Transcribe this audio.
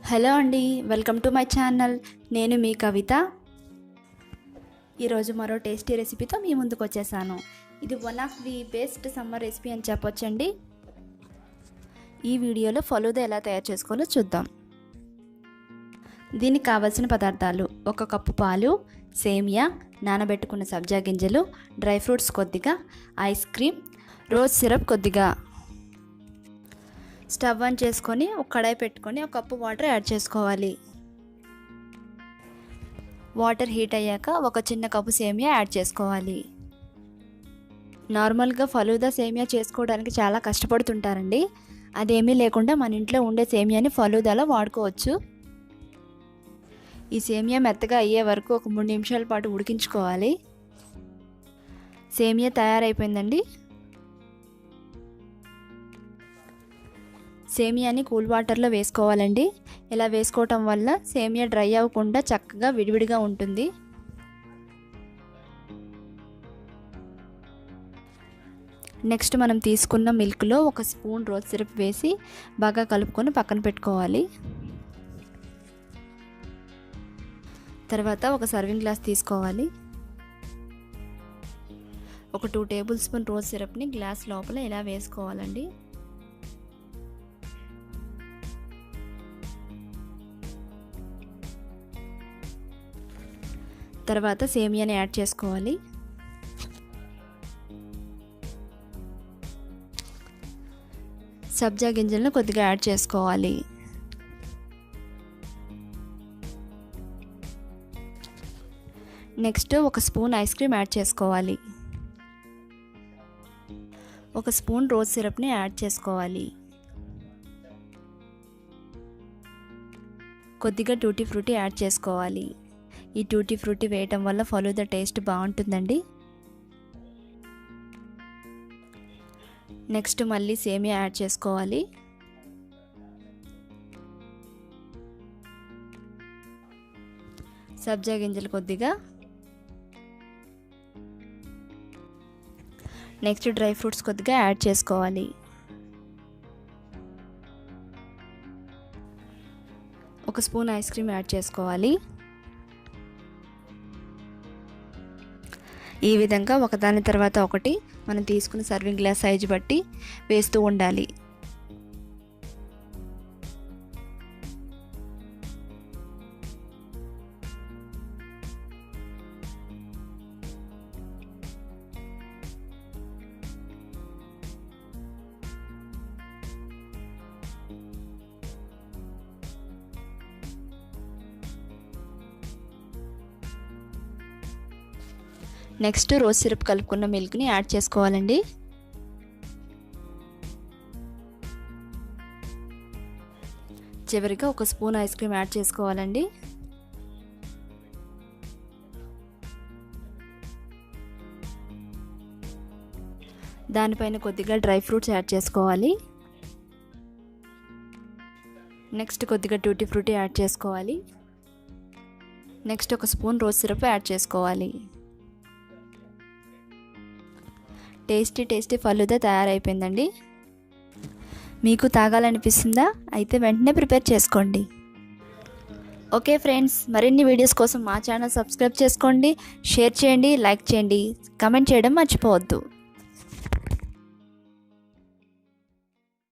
Hello అండి, welcome to my channel. నేను మీ కవిత. ఈరోజు మరో టేస్టీ రెసిపీతో మీ ముందుకు వచ్చేసాను. ఇది one of the best summer recipe అని చెప్పొచ్చండి. ఈ వీడియోలో ఫలూదా ఎలా తయారు చేసుకోవాలో చూద్దాం. దీనికి కావాల్సిన పదార్థాలు: 1 కప్పు పాలు, సేమియా, నానబెట్టుకున్న సబ్జా గింజలు, డ్రై ఫ్రూట్స్ కొద్దిగా, ఐస్ క్రీమ్, రోజ్ సిరప్ కొద్దిగా. స్టవ్ ఆన్ చేసుకొని ఒక కడాయి పెట్టుకొని 1 కప్పు వాటర్ యాడ్ చేసుకోవాలి. వాటర్ హీట్ అయ్యాక 1 చిన్న కప్పు సేమియా యాడ్ చేసుకోవాలి. నార్మల్గా ఫలూదా సేమియా చేసుకోవడానికి చాలా కష్టపడుతుంటారండి. అదేమీ లేకుండా మన ఇంట్లో ఉండే సేమియాని ఫలూదాలో వాడుకోవచ్చు. ఈ సేమియా మెత్తగా అయ్యే వరకు ఒక 3 నిమిషాల పాటు ఉడికించుకోవాలి. సేమియా తయారైపోయిందండి. సేమియాని కూల్ వాటర్లో వేసుకోవాలండి. ఇలా వేసుకోవటం వల్ల సేమియా డ్రై అవ్వకుండా చక్కగా విడివిడిగా ఉంటుంది. నెక్స్ట్ మనం తీసుకున్న మిల్క్లో 1 స్పూన్ రోజ్ సిరప్ వేసి బాగా కలుపుకొని పక్కన పెట్టుకోవాలి. తర్వాత ఒక సర్వింగ్ గ్లాస్ తీసుకోవాలి. ఒక 2 టేబుల్ స్పూన్ రోజ్ సిరప్ని గ్లాస్ లోపల ఇలా వేసుకోవాలండి. తర్వాత సేమియాని యాడ్ చేసుకోవాలి. సబ్జా గింజలను కొద్దిగా యాడ్ చేసుకోవాలి. Next 1 spoon ice cream add చేసుకోవాలి. 1 స్పూన్ రోజ్ సిరప్ని యాడ్ చేసుకోవాలి. కొద్దిగా టూటీ ఫ్రూటీ యాడ్ చేసుకోవాలి. ఈ టూటీ ఫ్రూటీ వేయటం వల్ల ఫలూదా టేస్ట్ బాగుంటుందండి. నెక్స్ట్ మళ్ళీ సేమియా యాడ్ చేసుకోవాలి. సబ్జా గింజలు కొద్దిగా. నెక్స్ట్ డ్రై ఫ్రూట్స్ కొద్దిగా యాడ్ చేసుకోవాలి. 1 స్పూన్ ఐస్ క్రీమ్ యాడ్ చేసుకోవాలి. ఈ విధంగా ఒకదాని తర్వాత ఒకటి మనం తీసుకున్న సర్వింగ్ గ్లాస్ సైజు బట్టి వేస్తూ ఉండాలి. నెక్స్ట్ రోజ్ సిరప్ కలుపుకున్న మిల్క్ని యాడ్ చేసుకోవాలండి. చివరిగా 1 స్పూన్ ఐస్ క్రీమ్ యాడ్ చేసుకోవాలండి. దానిపైన కొద్దిగా డ్రై ఫ్రూట్స్ యాడ్ చేసుకోవాలి. నెక్స్ట్ కొద్దిగా టూటీ ఫ్రూటీ యాడ్ చేసుకోవాలి. Next 1 spoon rose syrup add చేసుకోవాలి. టేస్టీ ఫలూదా తయారైపోయిందండి. మీకు తాగాలనిపిస్తుందా? అయితే వెంటనే ప్రిపేర్ చేసుకోండి. ఓకే ఫ్రెండ్స్, మరిన్ని వీడియోస్ కోసం మా ఛానల్ సబ్స్క్రైబ్ చేసుకోండి, షేర్ చేయండి, లైక్ చేయండి, కామెంట్ చేయడం మర్చిపోవద్దు.